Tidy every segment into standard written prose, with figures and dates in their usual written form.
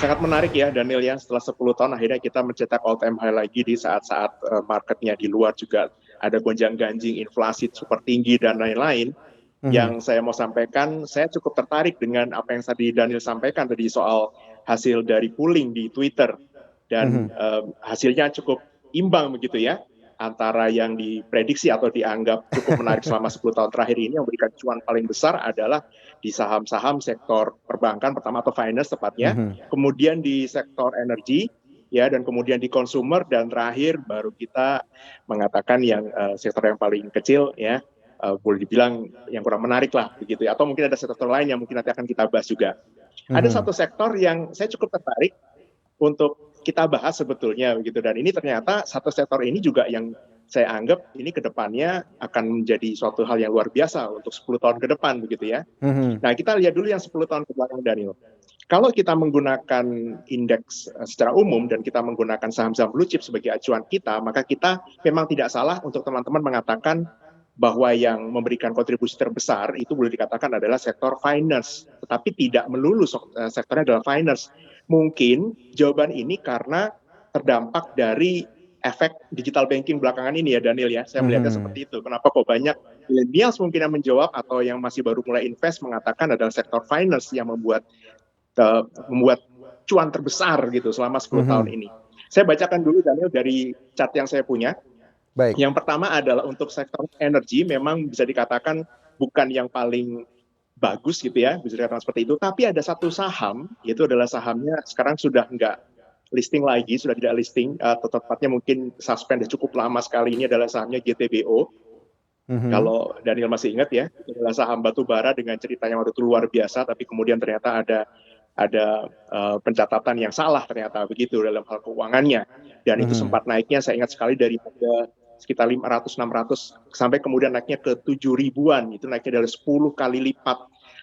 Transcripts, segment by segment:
Sangat menarik ya Daniel ya, setelah 10 tahun akhirnya kita mencetak all time high lagi di saat-saat marketnya di luar juga ada gonjang-ganjing, inflasi super tinggi dan lain-lain. Mhm, Yang saya mau sampaikan, saya cukup tertarik dengan apa yang tadi Daniel sampaikan tadi soal hasil dari polling di Twitter dan mhm, hasilnya cukup imbang begitu ya antara yang diprediksi atau dianggap cukup menarik selama 10 tahun terakhir ini yang memberikan cuan paling besar adalah di saham-saham sektor perbankan pertama atau finance tepatnya, mhm. kemudian di sektor energi ya dan kemudian di consumer dan terakhir baru kita mengatakan yang sektor yang paling kecil ya boleh dibilang yang kurang menarik lah begitu ya atau mungkin ada sektor lain yang mungkin nanti akan kita bahas juga. Ada Mhm. satu sektor yang saya cukup tertarik untuk kita bahas sebetulnya begitu dan ini ternyata satu sektor ini juga yang saya anggap ini kedepannya akan menjadi suatu hal yang luar biasa untuk 10 tahun ke depan begitu ya. Mhm. Nah, kita lihat dulu yang 10 tahun ke belakang Daniel. Kalau kita menggunakan indeks secara umum dan kita menggunakan saham-saham blue chip sebagai acuan kita, maka kita memang tidak salah untuk teman-teman mengatakan bahwa yang memberikan kontribusi terbesar itu boleh dikatakan adalah sektor finance, tetapi tidak melulu sektornya adalah finance. Mungkin jawaban ini karena terdampak dari efek digital banking belakangan ini ya Daniel ya. Saya melihatnya Mhm. seperti itu. Kenapa kok banyak millennials mungkin yang menjawab atau yang masih baru mulai invest mengatakan adalah sektor finance yang membuat cuan terbesar gitu selama 10 tahun Mhm. ini. Saya bacakan dulu Daniel dari chart yang saya punya. Baik. Yang pertama adalah untuk sektor energi memang bisa dikatakan bukan yang paling bagus gitu ya, bisa dikatakan seperti itu. Tapi ada satu saham, yaitu adalah sahamnya sekarang sudah enggak listing lagi, sudah tidak listing, atau tepatnya mungkin suspend cukup lama sekali. Ini adalah sahamnya GTBO. Mhm. Kalau Daniel masih ingat ya, itu adalah saham batu bara dengan ceritanya waktu itu luar biasa, tapi kemudian ternyata ada pencatatan yang salah ternyata begitu dalam hal keuangannya. Dan itu Mhm. sempat naiknya, saya ingat sekali dari sekitar 500, 600, sampai kemudian naiknya ke 7 ribuan. Itu naiknya dari 10 kali lipat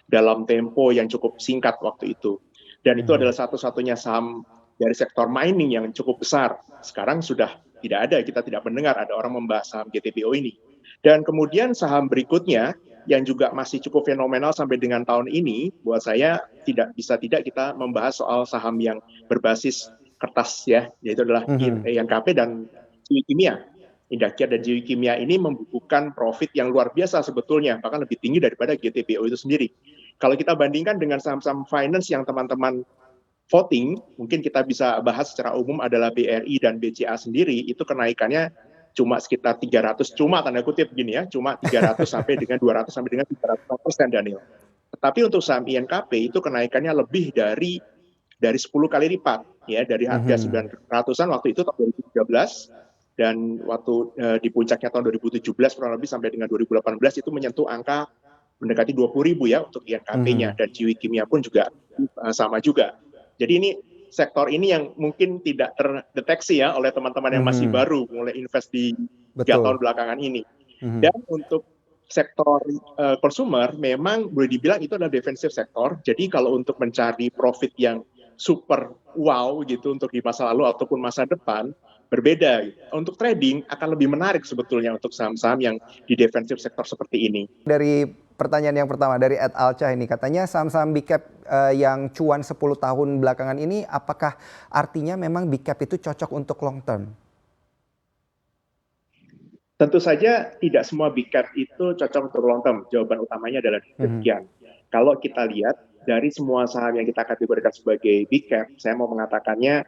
dalam tempo yang cukup singkat waktu itu. Dan itu adalah Mhm. satu-satunya saham dari sektor mining yang cukup besar. Sekarang sudah tidak ada, kita tidak mendengar ada orang membahas saham GTBO ini. Dan kemudian saham berikutnya yang juga masih cukup fenomenal sampai dengan tahun ini, buat saya tidak bisa tidak kita membahas soal saham yang berbasis kertas ya, yaitu adalah Mhm. INKP dan Jiwi Kimia. Indakir dan Jiwi Kimia ini membukukan profit yang luar biasa sebetulnya, bahkan lebih tinggi daripada GTBO itu sendiri. Kalau kita bandingkan dengan saham-saham finance yang teman-teman voting, mungkin kita bisa bahas secara umum adalah BRI dan BCA sendiri, itu kenaikannya cuma sekitar 300, cuma tanda kutip gini ya, cuma 300 sampai dengan 200 sampai dengan 300% Daniel. Tetapi untuk saham INKP itu kenaikannya lebih dari 10 kali lipat ya, dari harga Mhm. 900-an waktu itu tahun 2013 dan waktu di puncaknya tahun 2017 kurang lebih sampai dengan 2018 itu menyentuh angka mendekati 20.000 ya untuk INKP-nya Mhm. dan Jiwi Kimia pun juga sama juga. Jadi ini sektor ini yang mungkin tidak terdeteksi ya oleh teman-teman yang masih Mhm. baru mulai invest di 3 tahun Betul. belakangan ini. Mhm. Dan untuk sektor consumer memang boleh dibilang itu adalah defensive sektor. Jadi kalau untuk mencari profit yang super wow gitu untuk di masa lalu ataupun masa depan berbeda. Untuk trading akan lebih menarik sebetulnya untuk saham-saham yang di defensive sektor seperti ini. Dari pertanyaan yang pertama dari Ed Alca ini katanya saham-saham big cap yang cuan 10 tahun belakangan ini apakah artinya memang big cap itu cocok untuk long term? Tentu saja tidak semua big cap itu cocok untuk long term. Jawaban utamanya adalah Mhm. demikian. Kalau kita lihat dari semua saham yang kita kategorikan sebagai big cap, saya mau mengatakannya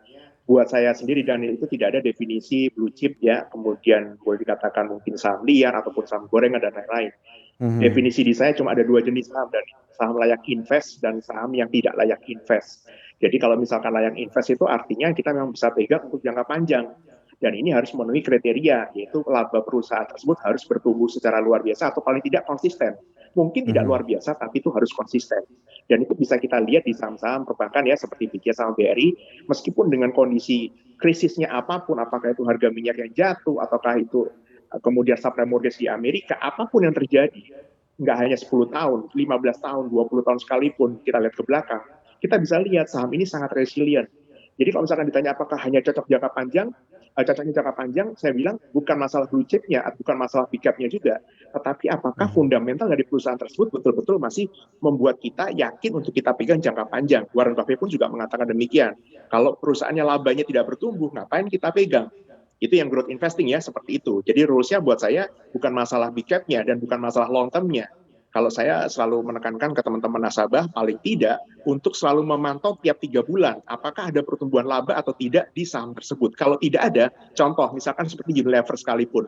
buat saya sendiri dan itu tidak ada definisi blue chip ya, kemudian boleh dikatakan mungkin saham liar ataupun saham gorengan dan lain-lain. Mhm. Definisi di saya cuma ada dua jenis saham dan saham layak invest dan saham yang tidak layak invest. Jadi kalau misalkan layak invest itu artinya kita memang bisa pegang untuk jangka panjang. Dan ini harus memenuhi kriteria, yaitu laba perusahaan tersebut harus bertumbuh secara luar biasa atau paling tidak konsisten. Mungkin tidak Mhm. luar biasa, tapi itu harus konsisten. Dan itu bisa kita lihat di saham-saham perbankan ya, seperti BCA sama BRI, meskipun dengan kondisi krisisnya apapun, apakah itu harga minyak yang jatuh, ataukah itu kemudian subprime mortgage di Amerika, apapun yang terjadi, nggak hanya 10 tahun, 15 tahun, 20 tahun sekalipun kita lihat ke belakang, kita bisa lihat saham ini sangat resilient. Jadi kalau misalkan ditanya apakah hanya cocok jangka panjang, cocoknya jangka panjang, saya bilang bukan masalah blue chipnya, bukan masalah big capnya juga, tetapi apakah Mhm. fundamental dari perusahaan tersebut betul-betul masih membuat kita yakin untuk kita pegang jangka panjang. Warren Buffett pun juga mengatakan demikian. Kalau perusahaannya labanya tidak bertumbuh, ngapain kita pegang? Itu yang growth investing ya, seperti itu. Jadi rules-nya buat saya bukan masalah big cap-nya dan bukan masalah long term-nya. Kalau saya selalu menekankan ke teman-teman nasabah, paling tidak untuk selalu memantau tiap 3 bulan, apakah ada pertumbuhan laba atau tidak di saham tersebut. Kalau tidak ada, contoh misalkan seperti Unilever sekalipun,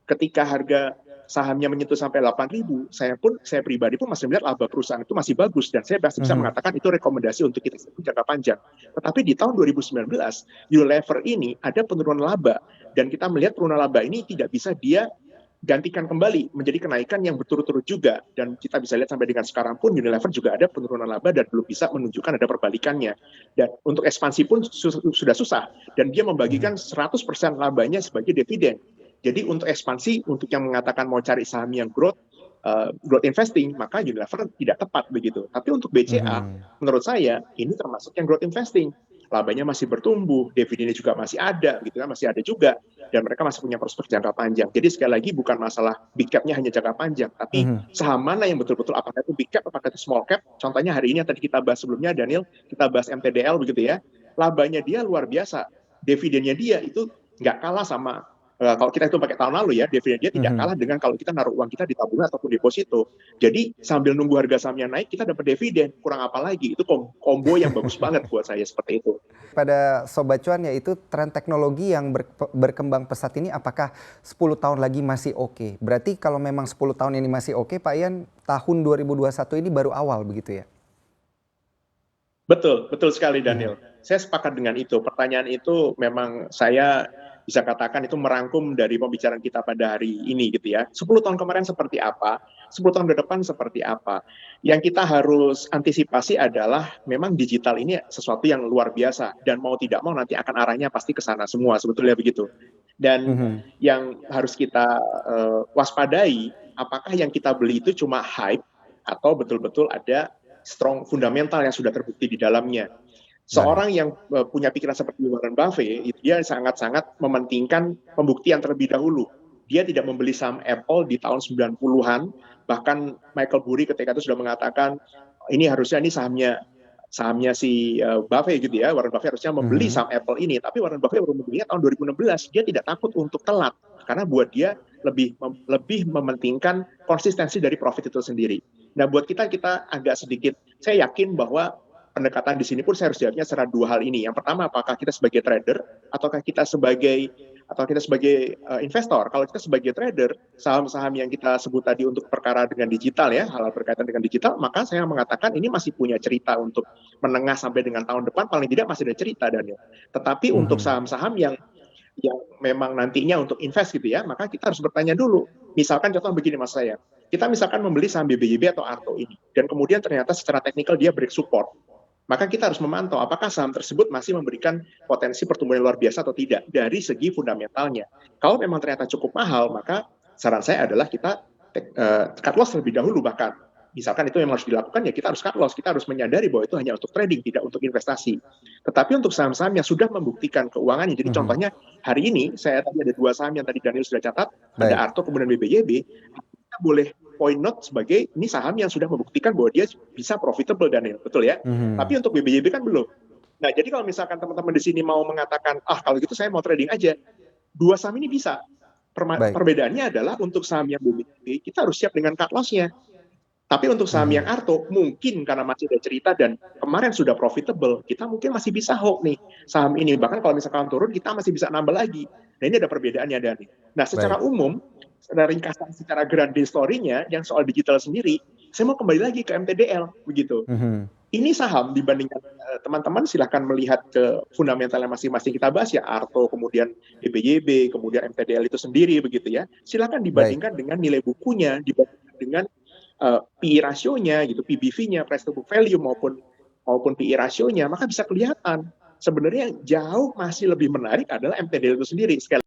ketika harga sahamnya menyentuh sampai 8.000, saya pribadi pun masih melihat laba perusahaan itu masih bagus dan saya masih bisa Mhm. mengatakan itu rekomendasi untuk kita jangka panjang. Tetapi di tahun 2019, Unilever ini ada penurunan laba dan kita melihat penurunan laba ini tidak bisa dia gantikan kembali menjadi kenaikan yang berturut-turut juga, dan kita bisa lihat sampai dengan sekarang pun Unilever juga ada penurunan laba dan belum bisa menunjukkan ada perbalikannya, dan untuk ekspansi pun sudah susah dan dia Mhm. membagikan 100% labanya sebagai dividen. Jadi untuk ekspansi, untuk yang mengatakan mau cari saham yang growth investing, maka Unilever tidak tepat begitu. Tapi untuk BCA, Mhm. menurut saya ini termasuk yang growth investing. Labanya masih bertumbuh, dividennya juga masih ada, gitu kan, masih ada juga, dan mereka masih punya prospek jangka panjang. Jadi sekali lagi bukan masalah big cap-nya hanya jangka panjang, tapi Mhm. saham mana yang betul-betul apakah itu big cap, apakah itu small cap. Contohnya hari ini yang tadi kita bahas sebelumnya, Daniel, kita bahas MTDL begitu ya. Labanya dia luar biasa, dividennya dia itu nggak kalah sama kalau kita itu pakai tahun lalu ya, dividen dia tidak Mhm. kalah dengan kalau kita naruh uang kita di tabungan ataupun deposito. Jadi sambil nunggu harga sahamnya naik, kita dapat dividen. Kurang apa lagi? Itu combo yang bagus banget buat saya seperti itu. Pada Sobat Cuan, yaitu tren teknologi yang berkembang pesat ini apakah 10 tahun lagi masih oke? Berarti kalau memang 10 tahun ini masih oke, Pak Ian, tahun 2021 ini baru awal begitu ya? Betul, betul sekali Mhm. Daniel. Saya sepakat dengan itu. Pertanyaan itu memang saya bisa katakan itu merangkum dari pembicaraan kita pada hari ini gitu ya. 10 tahun kemarin seperti apa, 10 tahun ke depan seperti apa. Yang kita harus antisipasi adalah memang digital ini sesuatu yang luar biasa dan mau tidak mau nanti akan arahnya pasti ke sana semua, sebetulnya begitu. Dan Mhm. yang harus kita waspadai, apakah yang kita beli itu cuma hype atau betul-betul ada strong fundamental yang sudah terbukti di dalamnya. Baik. Seorang yang punya pikiran seperti Warren Buffett, itu dia sangat-sangat mementingkan pembuktian terlebih dahulu. Dia tidak membeli saham Apple di tahun 90-an, bahkan Michael Burry ketika itu sudah mengatakan ini harusnya ini sahamnya sahamnya si Buffett gitu ya, Warren Buffett harusnya membeli Mhm. saham Apple ini, tapi Warren Buffett baru membelinya tahun 2016. Dia tidak takut untuk telat karena buat dia lebih mementingkan konsistensi dari profit itu sendiri. Nah, buat kita agak sedikit, saya yakin bahwa pendekatan di sini pun saya harus jawabnya secara dua hal ini. Yang pertama, apakah kita sebagai trader atau kita sebagai investor. Kalau kita sebagai trader, saham-saham yang kita sebut tadi untuk perkara dengan digital ya, hal berkaitan dengan digital, maka saya mengatakan ini masih punya cerita untuk menengah sampai dengan tahun depan, paling tidak masih ada cerita, Daniel. Tetapi untuk Mhm. saham-saham yang memang nantinya untuk invest gitu ya, maka kita harus bertanya dulu. Misalkan contoh begini mas saya, kita misalkan membeli saham BBYB atau Arto ini, dan kemudian ternyata secara teknikal dia break support, maka kita harus memantau apakah saham tersebut masih memberikan potensi pertumbuhan luar biasa atau tidak dari segi fundamentalnya. Kalau memang ternyata cukup mahal, maka saran saya adalah kita cut loss terlebih dahulu bahkan. Misalkan itu yang harus dilakukan, ya kita harus cut loss, kita harus menyadari bahwa itu hanya untuk trading, tidak untuk investasi. Tetapi untuk saham-saham yang sudah membuktikan keuangannya, jadi Mhm. contohnya hari ini saya tadi ada dua saham yang tadi Daniel sudah catat, ada Baik. Arto kemudian BBYB, kita boleh point note sebagai ini saham yang sudah membuktikan bahwa dia bisa profitable, Daniel, betul ya? Tapi Mhm. untuk BBYB kan belum. Nah, jadi kalau misalkan teman-teman di sini mau mengatakan, ah kalau gitu saya mau trading aja, dua saham ini bisa. Baik. Perbedaannya adalah untuk saham yang BBYB, kita harus siap dengan cut loss-nya. Tapi untuk saham yang Mhm. Arto, mungkin karena masih ada cerita dan kemarin sudah profitable, kita mungkin masih bisa hold nih saham ini. Bahkan kalau misalkan turun, kita masih bisa nambah lagi. Nah, ini ada perbedaannya, Dani. Nah, secara Baik. umum, secara ringkasan, secara grand story-nya, yang soal digital sendiri, saya mau kembali lagi ke MTDL, begitu. Mhm. Ini saham dibandingkan teman-teman silahkan melihat ke fundamentalnya masing-masing kita bahas ya, Arto, kemudian BBYB, kemudian MTDL itu sendiri, begitu ya. Silahkan Baik. dibandingkan dengan nilai bukunya, dibandingkan dengan PE rasionya gitu, PBV-nya, price to book value maupun PE rasionya, maka bisa kelihatan sebenarnya yang jauh masih lebih menarik adalah MTDL itu sendiri. Sekali